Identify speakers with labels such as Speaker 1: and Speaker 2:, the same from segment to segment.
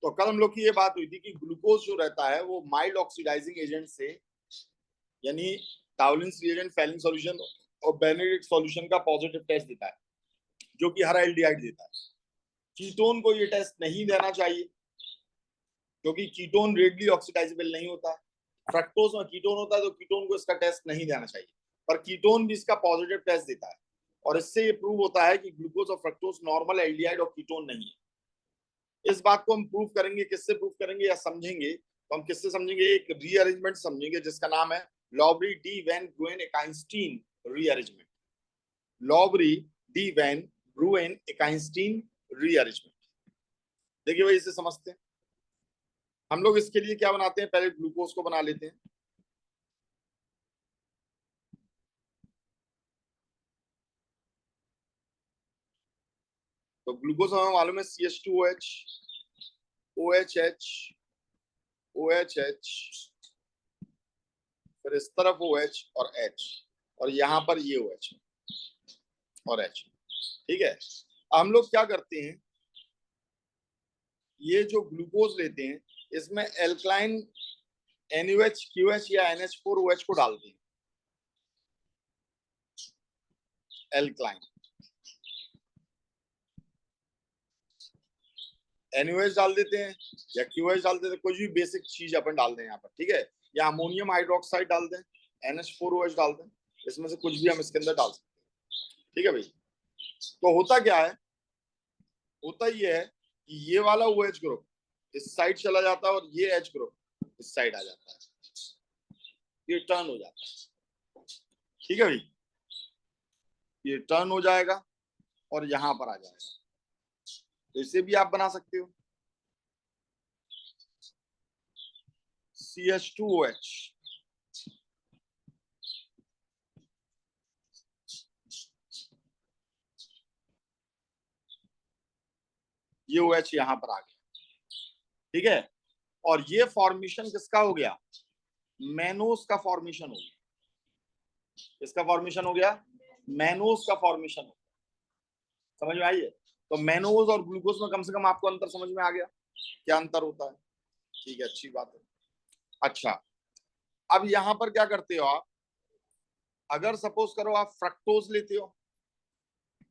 Speaker 1: तो कल हम लोग की ये बात हुई थी कि ग्लूकोज जो रहता है वो माइल्ड ऑक्सीडाइजिंग एजेंट से, यानी टाउलिन्स रिएजेंट, फेलिन सॉल्यूशन और बेनेडिक्ट सॉल्यूशन का पॉजिटिव टेस्ट देता है, जो कि हर एल्डिहाइड देता है। कीटोन को ये टेस्ट नहीं देना चाहिए क्योंकि कीटोन रेडली ऑक्सीडाइजेबल नहीं होता है। फ्रक्टोज में कीटोन होता है तो कीटोन को इसका टेस्ट नहीं देना चाहिए, पर कीटोन भी इसका पॉजिटिव टेस्ट देता है, और इससे ये प्रूव होता है कि ग्लूकोज और फ्रक्टोज नॉर्मल एल्डिहाइड और कीटोन नहीं है। इस बात को हम प्रूव करेंगे, किससे प्रूव करेंगे या समझेंगे, तो हम किससे समझेंगे, एक रीअरेंजमेंट समझेंगे जिसका नाम है Lobry de van Bruyn Ekenstein rearrangement. Lobry de van Bruyn Ekenstein rearrangement. देखिए भाई, इसे समझते हैं। हम लोग इसके लिए क्या बनाते हैं, पहले ग्लूकोज को बना लेते हैं। तो ग्लूकोज हमें मालूम है CH2OH, OHH, OHH, फिर इस तरफ OH और H, और यहाँ पर ये OH और H। ठीक है, हम लोग क्या करते हैं, ये जो ग्लूकोज लेते हैं इसमें एल्कलाइन NaOH, QH या NH4OH को डालते हैं। एल्कलाइन NaOH डाल देते हैं या QH डाल देते हैं, कुछ भी बेसिक चीज अपन डाल दें यहाँ पर। ठीक है, या अमोनियम हाइड्रोक्साइड डाल दें, NH4OH डाल दें, इसमें से कुछ भी हम इसके अंदर डाल सकते हैं। ठीक है भाई, तो होता क्या है, होता ये है कि ये वाला OH ग्रुप इस साइड चला जाता है और ये H ग्रुप इस साइड आ जाता है, ये टर्न हो जाता है। ठीक है भाई, ये टर्न हो जाएगा और यहां पर आ जाएगा, तो इसे भी आप बना सकते हो CH2OH। ये OH यहां पर आ गया। ठीक है, और ये फॉर्मेशन किसका हो गया, मैनोस का फॉर्मेशन हो गया। किसका फॉर्मेशन हो गया, मैनोस का फॉर्मेशन हो गया। समझ में आई है? तो मैनोस और ग्लूकोज में कम से कम आपको अंतर समझ में आ गया, क्या अंतर होता है। ठीक है, अच्छी बात है। अच्छा, अब यहां पर क्या करते हो आप, अगर सपोज करो आप फ्रक्टोज लेते हो,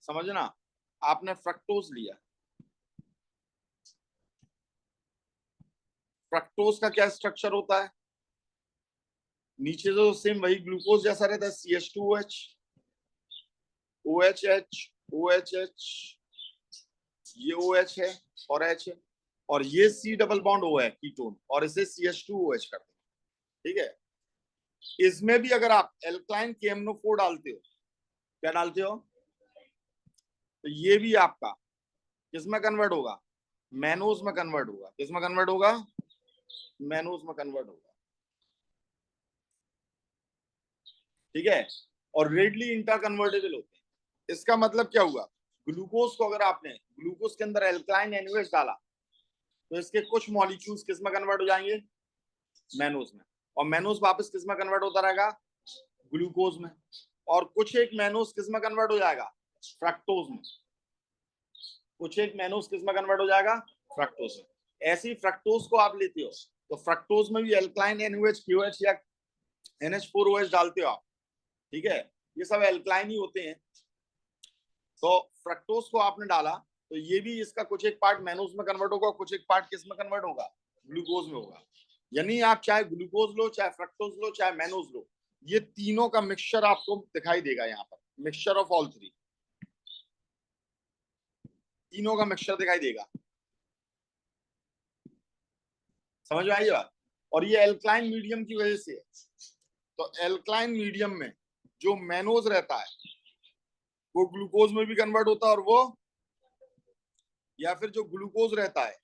Speaker 1: समझना, आपने फ्रक्टोज लिया, फ्रक्टोज का क्या स्ट्रक्चर होता है, नीचे तो सेम वही ग्लूकोज जैसा रहता है, CH2OH, OHH, OHH, ये OH है और H है, और ये C डबल बॉन्ड O है कीटोन, और इसे CH2OH करते हैं। ठीक है, इसमें भी अगर आप एल्कलाइन KMnO4 डालते हो, क्या डालते हो, तो ये भी आपका किसमें कन्वर्ट होगा, मैनोज में कन्वर्ट होगा। किसमें कन्वर्ट होगा, मैनोज में कन्वर्ट होगा। ठीक है, और रेडली इंटर कन्वर्टेबल होते हैं। इसका मतलब क्या हुआ, ग्लूकोज को अगर आपने ग्लूकोज के अंदर एल्कलाइन NaOH डाला तो इसके कुछ मॉलिक्यूल्स किस में कन्वर्ट हो जाएंगे, मैनोज में, और मैनोज वापस किस में कन्वर्ट होता रहेगा, ग्लूकोज में, और कुछ एक मैनोज किस में कन्वर्ट हो जाएगा, फ्रक्टोज में। कुछ एक मैनोज किस में कन्वर्ट हो जाएगा, फ्रक्टोज में। ऐसे ही फ्रक्टोज को आप लेते हो तो फ्रक्टोज में भी एल्कलाइन NaOH, QH या NH4OH डालते हो आप। ठीक है, ये सब एल्कलाइन ही होते हैं। तो फ्रक्टोज को आपने डाला तो ये भी इसका कुछ एक पार्ट मैनोज में कन्वर्ट होगा, कुछ एक पार्ट किस में कन्वर्ट होगा, ग्लूकोज में होगा। यानी आप चाहे ग्लूकोज लो, चाहे फ्रक्टोज लो, चाहे मैनोज लो, ये तीनों का मिक्सचर आपको दिखाई देगा यहाँ पर, मिक्सचर ऑफ ऑल थ्री, तीनों का मिक्सचर दिखाई देगा। समझ में आई बात? और ये एल्कलाइन मीडियम की वजह से है। तो एल्कलाइन मीडियम में जो मैनोज रहता है वो ग्लूकोज में भी कन्वर्ट होता है, और वो, या फिर जो ग्लूकोज रहता है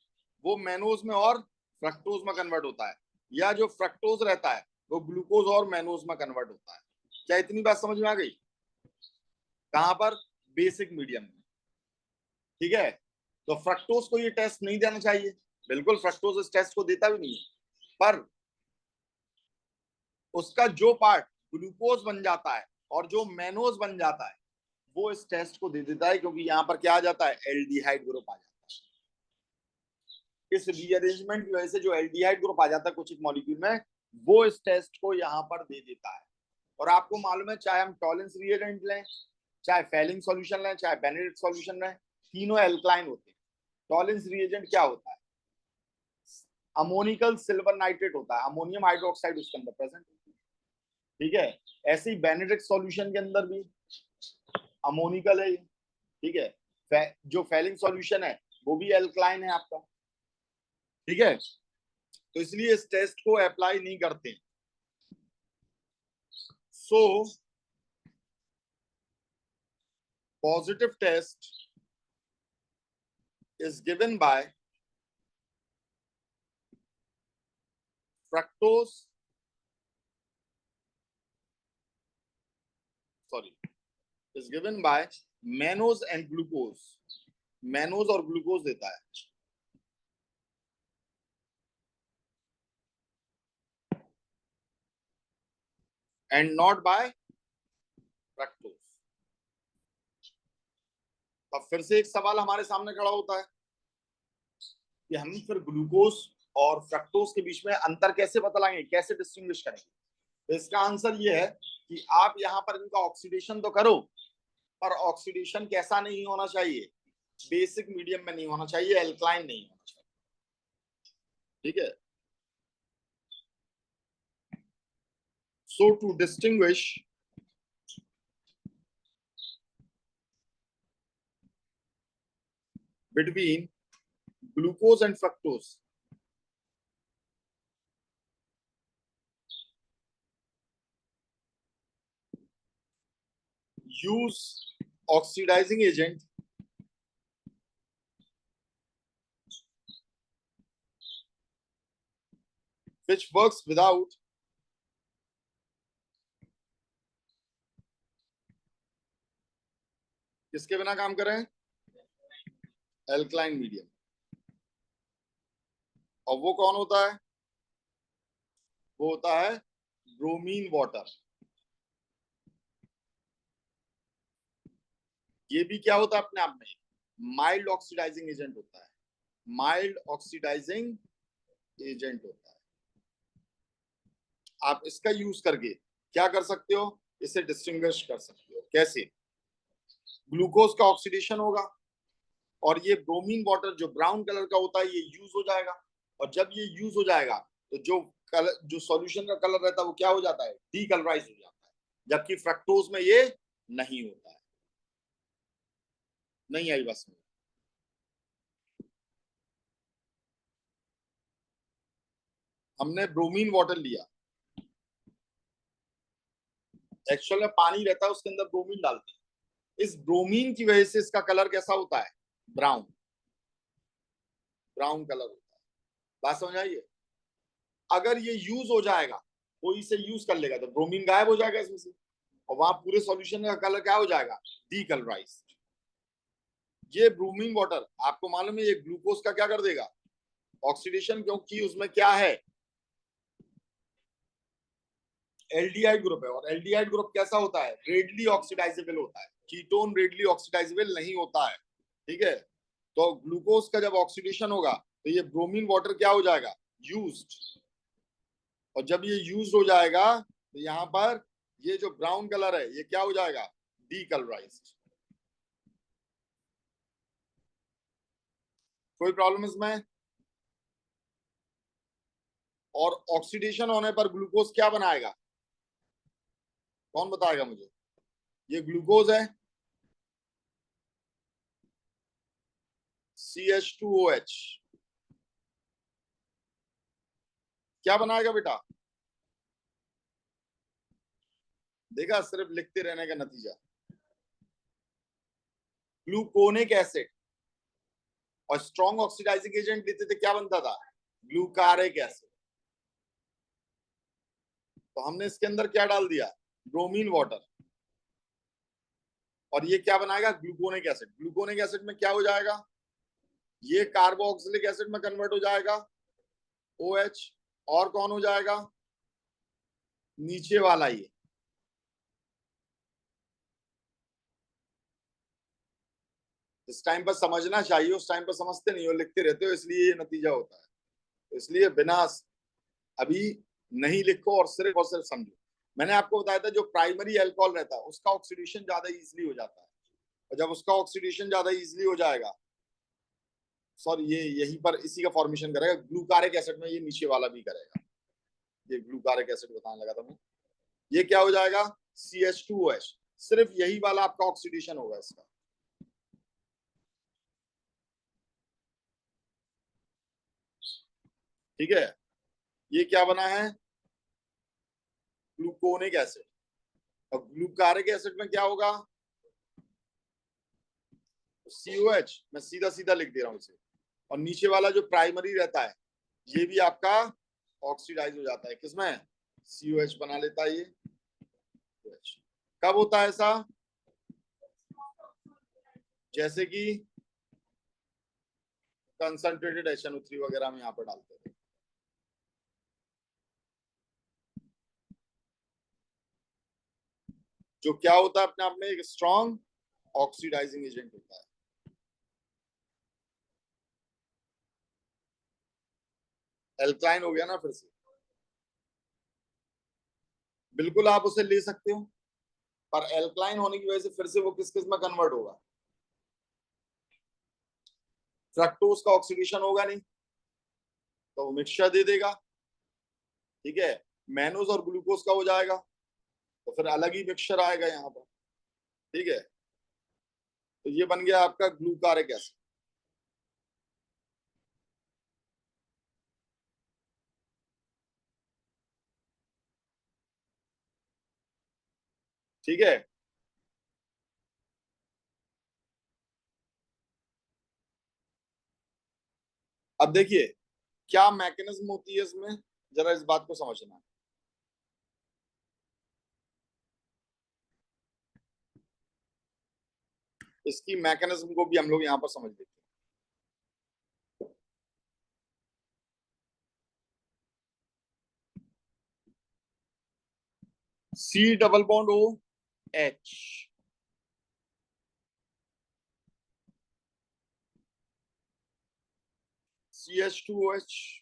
Speaker 1: वो मैनोज में और फ्रक्टोज में कन्वर्ट होता है, या जो फ्रक्टोज रहता है वो ग्लूकोज और मैनोज में कन्वर्ट होता है। क्या इतनी बात समझ में आ गई? कहां पर, बेसिक मीडियम में। ठीक है, तो फ्रक्टोज को ये टेस्ट नहीं देना चाहिए, बिल्कुल फ्रक्टोज इस टेस्ट को देता भी नहीं है, पर उसका जो पार्ट ग्लूकोज बन जाता है और जो मैनोज बन जाता है वो इस टेस्ट को दे देता है, क्योंकि यहाँ पर क्या आ जाता है, एल्डिहाइड ग्रुप आ जाता है। इस रीअरेंजमेंट की वजह से जो एल्डिहाइड ग्रुप आ जाता है कुछ एक मॉलिक्यूल में, वो इस टेस्ट को यहाँ पर दे देता है। और आपको मालूम है, चाहे हम टॉलेंस रिएजेंट लें, चाहे फेलिंग सॉल्यूशन लें, चाहे बेनेडिक्ट सॉल्यूशन लें, तीनों एल्कलाइन होते हैं। टॉलेंस रिएजेंट क्या होता है, अमोनिकल सिल्वर नाइट्रेट होता है, अमोनियम हाइड्रोक्साइड उसके अंदर प्रेजेंट होती है, ठीक है। ऐसे ही बेनेडिक्ट सॉल्यूशन के अंदर भी अमोनिकल है, ठीक है। जो फेलिंग सॉल्यूशन है वो भी एल्कलाइन है आपका, ठीक है। तो इसलिए इस टेस्ट को अप्लाई नहीं करते। So positive test is given by fructose, sorry, is given by mannose and glucose. Mannose और ग्लूकोज देता है, एंड नॉट बाय फ्रक्टोज। अब फिर से एक सवाल हमारे सामने खड़ा होता है कि हम फिर ग्लूकोज और फ्रक्टोज के बीच में अंतर कैसे बतलाएंगे, कैसे डिस्टिंग्विश करेंगे। तो इसका आंसर ये है कि आप यहाँ पर इनका ऑक्सीडेशन तो करो, पर ऑक्सीडेशन कैसा नहीं होना चाहिए, बेसिक मीडियम में नहीं होना चाहिए, एल्कलाइन नहीं होना चाहिए, ठीक है। So to distinguish between glucose and fructose, use oxidizing agent which works without किसके बिना काम करें, एल्कलाइन मीडियम। और वो कौन होता है, वो होता है ब्रोमीन वाटर। ये भी क्या होता है अपने आप में, माइल्ड ऑक्सीडाइजिंग एजेंट होता है, माइल्ड ऑक्सीडाइजिंग एजेंट होता है। आप इसका यूज करके क्या कर सकते हो, इसे डिस्टिंग्विश कर सकते हो। कैसे, ग्लूकोज का ऑक्सीडेशन होगा और ये ब्रोमीन वाटर जो ब्राउन कलर का होता है ये यूज हो जाएगा, और जब ये यूज हो जाएगा तो जो कलर, जो सॉल्यूशन का कलर रहता है वो क्या हो जाता है, डीकलराइज हो जाता है, जबकि फ्रक्टोज में ये नहीं होता है। नहीं आई बस में, हमने ब्रोमीन वाटर लिया, एक्चुअल में पानी रहता है उसके अंदर ब्रोमीन डालते हैं, इस ब्रोमीन की वजह से इसका कलर कैसा होता है, ब्राउन, ब्राउन कलर होता है। बात समझ आइए। अगर ये यूज हो जाएगा, कोई इसे यूज कर लेगा तो ब्रोमीन गायब हो जाएगा इसमें से, और वहां पूरे सॉल्यूशन का कलर क्या हो जाएगा, डीकलराइज। ये ब्रोमीन वाटर आपको मालूम है ये ग्लूकोज का क्या कर देगा, ऑक्सीडेशन, क्योंकि उसमें क्या है, एल्डिहाइड ग्रुप है, और एल्डिहाइड ग्रुप कैसा होता है, रेडली ऑक्सीडाइजेबल होता है, कीटोन रेडली ऑक्सीडाइजेबल नहीं होता है, ठीक है। तो ग्लूकोज का जब ऑक्सीडेशन होगा तो ये ब्रोमीन वाटर क्या हो जाएगा, यूज्ड, और जब ये यूज हो जाएगा तो यहाँ पर ये जो ब्राउन कलर है ये क्या हो जाएगा, डीकलराइज्ड। कोई प्रॉब्लम इसमें। और ऑक्सीडेशन होने पर ग्लूकोज क्या बनाएगा, कौन बताएगा मुझे, ये ग्लूकोज है, CH2OH, क्या बनाएगा बेटा, देखा, सिर्फ लिखते रहने का नतीजा, ग्लूकोनिक एसिड। और स्ट्रॉन्ग ऑक्सीडाइजिंग एजेंट लेते थे क्या बनता था, ग्लूकारिक एसिड। तो हमने इसके अंदर क्या डाल दिया, ब्रोमीन वाटर, और ये क्या बनाएगा, ग्लूकोनिक एसिड। ग्लूकोनिक एसिड में क्या हो जाएगा, ये कार्बोक्सिलिक एसिड में कन्वर्ट हो जाएगा, OH, और कौन हो जाएगा, नीचे वाला ये जिस टाइम पर समझना चाहिए उस टाइम पर समझते नहीं हो, लिखते रहते हो, इसलिए ये नतीजा होता है। तो इसलिए बिना अभी नहीं लिखो और सिर्फ समझो। मैंने आपको बताया था जो प्राइमरी अल्कोहल रहता है उसका ऑक्सीडेशन ज्यादा इजीली हो जाता है, और जब उसका ऑक्सीडेशन ज्यादा इजीली हो जाएगा, सॉरी ये यहीं पर इसी का फॉर्मेशन करेगा ग्लूकारिक एसिड में, ये नीचे वाला भी करेगा। ये ग्लूकारिक एसिड बताने लगा था मैं, ये क्या हो जाएगा CH2OH, सिर्फ यही वाला आपका ऑक्सीडेशन होगा इसका। ठीक है, ये क्या बना है ग्लूकोनिक एसिड, और ग्लूकारिक एसिड में क्या होगा COH, मैं सीधा सीधा लिख दे रहा हूं इसे, और नीचे वाला जो प्राइमरी रहता है ये भी आपका ऑक्सीडाइज हो जाता है, किसमें COH बना लेता है ये। कब होता है ऐसा, जैसे कि कंसंट्रेटेड HNO3 वगैरह में यहाँ पर डालते हैं। जो क्या होता है अपने आप में एक स्ट्रॉन्ग ऑक्सीडाइजिंग एजेंट होता है। एल्कलाइन हो गया ना फिर से, बिल्कुल आप उसे ले सकते हो, पर एल्कलाइन होने की वजह से फिर से वो किस किस में कन्वर्ट होगा, फ्रक्टोज का ऑक्सीडेशन होगा नहीं तो वो मिक्सचर दे देगा। ठीक है, मैनोज और ग्लूकोज का हो जाएगा तो फिर अलग ही मिक्सचर आएगा यहाँ पर। ठीक है, तो ये बन गया आपका ग्लूकारिक एसिड। ठीक है, अब देखिए क्या मैकेनिज्म होती है इसमें, जरा इस बात को समझना है। इसकी मैकेनिज्म को भी हम लोग यहाँ पर समझ लेते हैं। C≡OH, CH2OH,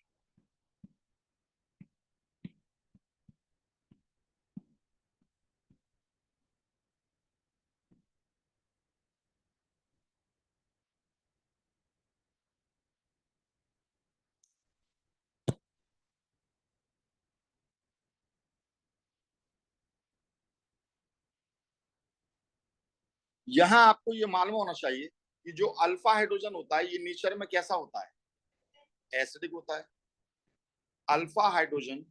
Speaker 1: यहां आपको ये मालूम होना चाहिए कि जो अल्फा हाइड्रोजन होता है ये नेचर में कैसा होता है, एसिडिक होता है। Alpha hydrogen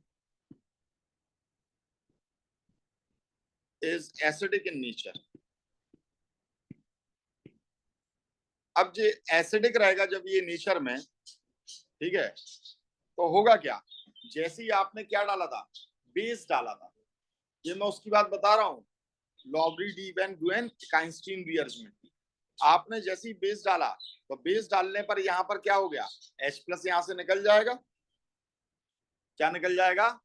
Speaker 1: is acidic in nature. अब जो एसिडिक रहेगा जब ये नेचर में, ठीक है, तो होगा क्या, जैसे ही आपने क्या डाला था, बेस डाला था, ये मैं उसकी बात बता रहा हूं, लॉवरी डी वैन गुएन काइंस्टीन रीअरेंजमेंट। आपने जैसे ही बेस डाला तो बेस डालने पर यहां पर क्या हो गया, H+ यहां से निकल जाएगा, क्या निकल जाएगा,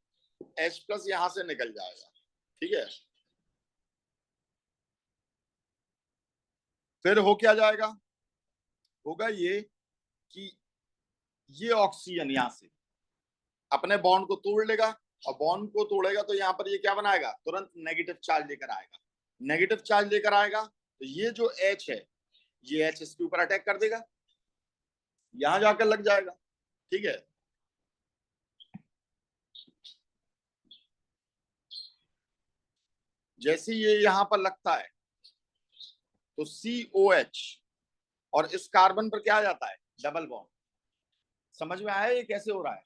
Speaker 1: H+ यहां से निकल जाएगा। ठीक है, फिर हो क्या जाएगा, होगा ये कि ये ऑक्सीजन यहां से अपने बॉन्ड को तोड़ लेगा, और बॉन्ड को तोड़ेगा तो यहाँ पर ये क्या बनाएगा, तुरंत नेगेटिव चार्ज लेकर आएगा। नेगेटिव चार्ज लेकर आएगा तो ये जो H है ये H इसके ऊपर अटैक कर देगा, यहां जाकर लग जाएगा। ठीक है, जैसे ये यहां पर लगता है तो COH, और इस कार्बन पर क्या आ जाता है, डबल बॉन्ड। समझ में आया ये कैसे हो रहा है,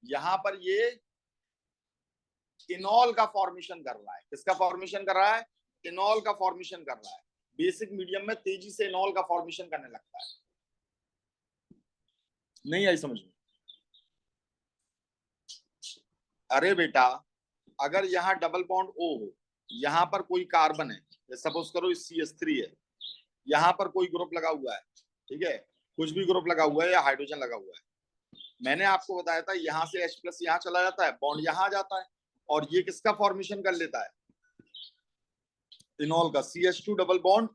Speaker 1: यहां पर ये इनॉल का फॉर्मेशन कर रहा है, किसका फॉर्मेशन कर रहा है, इनॉल का फॉर्मेशन कर रहा है। बेसिक मीडियम में तेजी से इनॉल का फॉर्मेशन करने लगता है। नहीं आई समझ में, अरे बेटा अगर यहाँ डबल बॉन्ड O हो, यहाँ पर कोई कार्बन है, सपोज करो CH3 है, यहाँ पर कोई ग्रुप लगा हुआ है, ठीक है, कुछ भी ग्रुप लगा हुआ है या हाइड्रोजन लगा हुआ है, मैंने आपको बताया था यहाँ से H+ यहाँ चला जाता है, बॉन्ड यहाँ आ जाता है, और ये किसका फॉर्मेशन कर लेता है, इनॉल का, CH2 double bond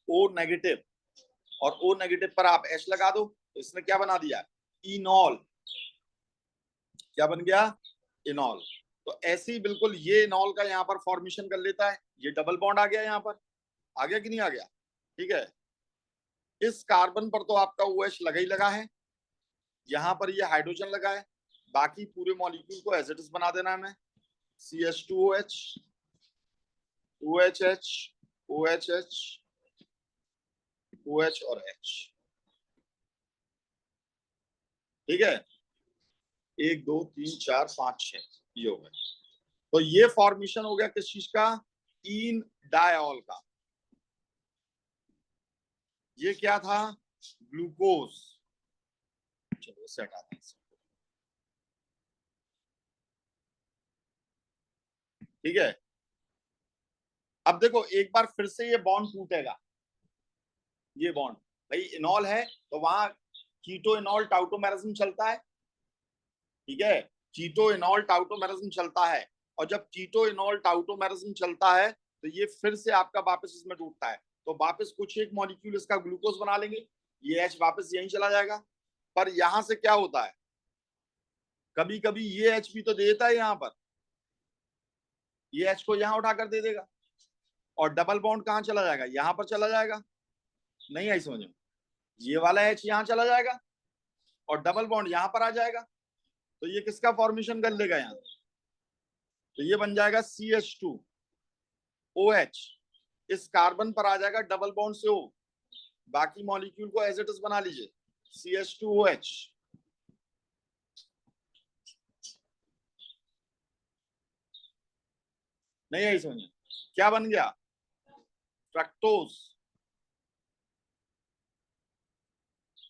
Speaker 1: O negative, और O नेगेटिव पर आप H लगा दो, तो इसने क्या बना दिया, इनॉल। क्या बन गया, इनॉल। तो ऐसे ही बिल्कुल ये इनॉल का यहाँ पर फॉर्मेशन कर लेता है, ये डबल बॉन्ड आ गया, यहाँ पर आ गया कि नहीं आ गया, ठीक है। इस कार्बन पर तो आपका OH लगा ही लगा है, यहाँ पर ये हाइड्रोजन लगा है, बाकी पूरे मॉलिक्यूल को एज इट इज बना देना है हमें, CH2OH, OHH, OHH, OH और H, ठीक है। 1 2 3 4 5 6 ये हो गए। तो ये फॉर्मेशन हो गया किस चीज का, इन डायऑल का। ये क्या था, ग्लूकोज। चलो सेट आते हैं, ठीक है। अब देखो एक बार फिर से ये बॉन्ड टूटेगा, ये बॉन्ड, भाई इनॉल है तो वहां कीटो इनॉल टाउटोमेरिज्म चलता है, ठीक है। कीटो इनॉल टाउटोमेरिज्म चलता है, और जब कीटो इनॉल टाउटोमेरिज्म चलता है तो ये फिर से आपका वापस इसमें टूटता है, तो वापस कुछ एक मॉलिक्यूल इसका ग्लूकोज बना लेंगे, ये H वापस यहीं चला जाएगा। पर यहां से क्या होता है, कभी कभी ये H भी तो देता है यहाँ पर, ये H को यहाँ उठा कर दे देगा, और डबल बॉन्ड कहाँ चला जाएगा, यहाँ पर चला जाएगा। नहीं आई समझ में, ये वाला H यहाँ चला जाएगा और डबल बॉन्ड यहाँ पर आ जाएगा, तो ये किसका फॉर्मेशन कर लेगा यहाँ, तो ये बन जाएगा CH2OH, इस कार्बन पर आ जाएगा डबल बॉन्ड से O, बाकी मॉलिक्यूल को एज इट इज बना लीजिए, CH2OH। नहीं आई समझ, क्या बन गया, फ्रक्टोज।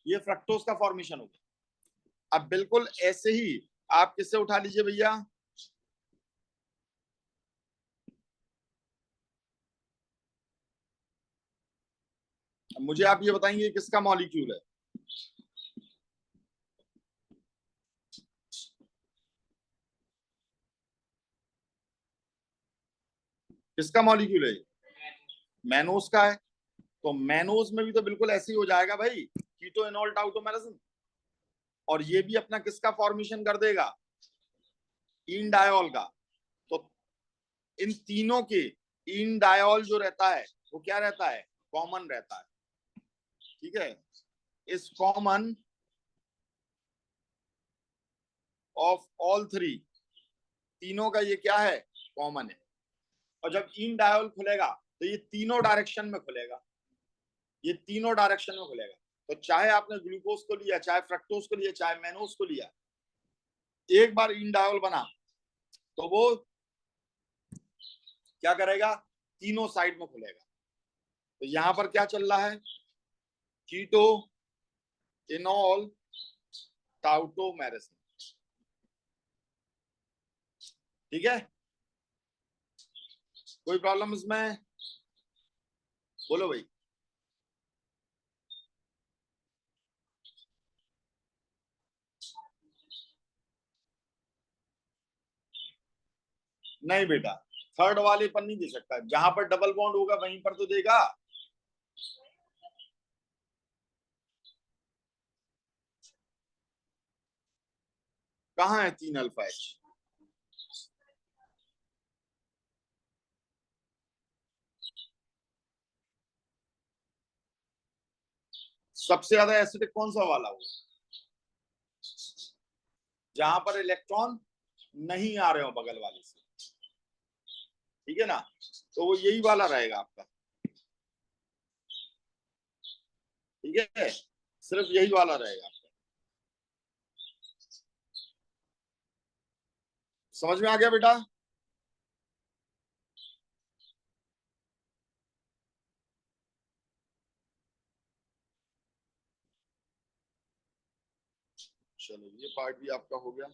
Speaker 1: ये फ्रक्टोज का फॉर्मेशन हो गया। अब बिल्कुल ऐसे ही आप किससे उठा लीजिए भैया, मुझे आप ये बताएंगे किसका मॉलिक्यूल है, किसका मॉलिक्यूल है, मैनोज का है। तो मैनोज में भी तो बिल्कुल ऐसे ही हो जाएगा भाई, कीटो इनॉल टाउटोमेरिज्म, और ये भी अपना किसका फॉर्मेशन कर देगा, इन डायॉल का। तो इन तीनों के इन डायॉल जो रहता है वो क्या रहता है, कॉमन रहता है, ठीक है। इस कॉमन ऑफ ऑल थ्री, तीनों का ये क्या है, कॉमन है। और जब इन डायॉल खुलेगा तो ये तीनों डायरेक्शन में खुलेगा, ये तीनों डायरेक्शन में खुलेगा। तो चाहे आपने ग्लूकोज को लिया, चाहे फ्रक्टोज को लिया, चाहे मैनोज को लिया, एक बार इन डायॉल बना तो वो क्या करेगा, तीनों साइड में खुलेगा। तो यहां पर क्या चल रहा है, कीटो इनॉल टाउटोमेरिज्म, ठीक है। कोई प्रॉब्लम इसमें, बोलो भाई। नहीं बेटा, थर्ड वाले पर नहीं दे सकता, जहां पर डबल बॉन्ड होगा वहीं पर तो देगा। कहाँ है 3 अल्फा H, सबसे ज्यादा एसिडिक कौन सा वाला होगा, जहां पर इलेक्ट्रॉन नहीं आ रहे हो बगल वाले से, ठीक है ना, तो वो यही वाला रहेगा आपका, ठीक है, सिर्फ यही वाला रहेगा आपका। समझ में आ गया बेटा। चलो ये पार्ट भी आपका हो गया।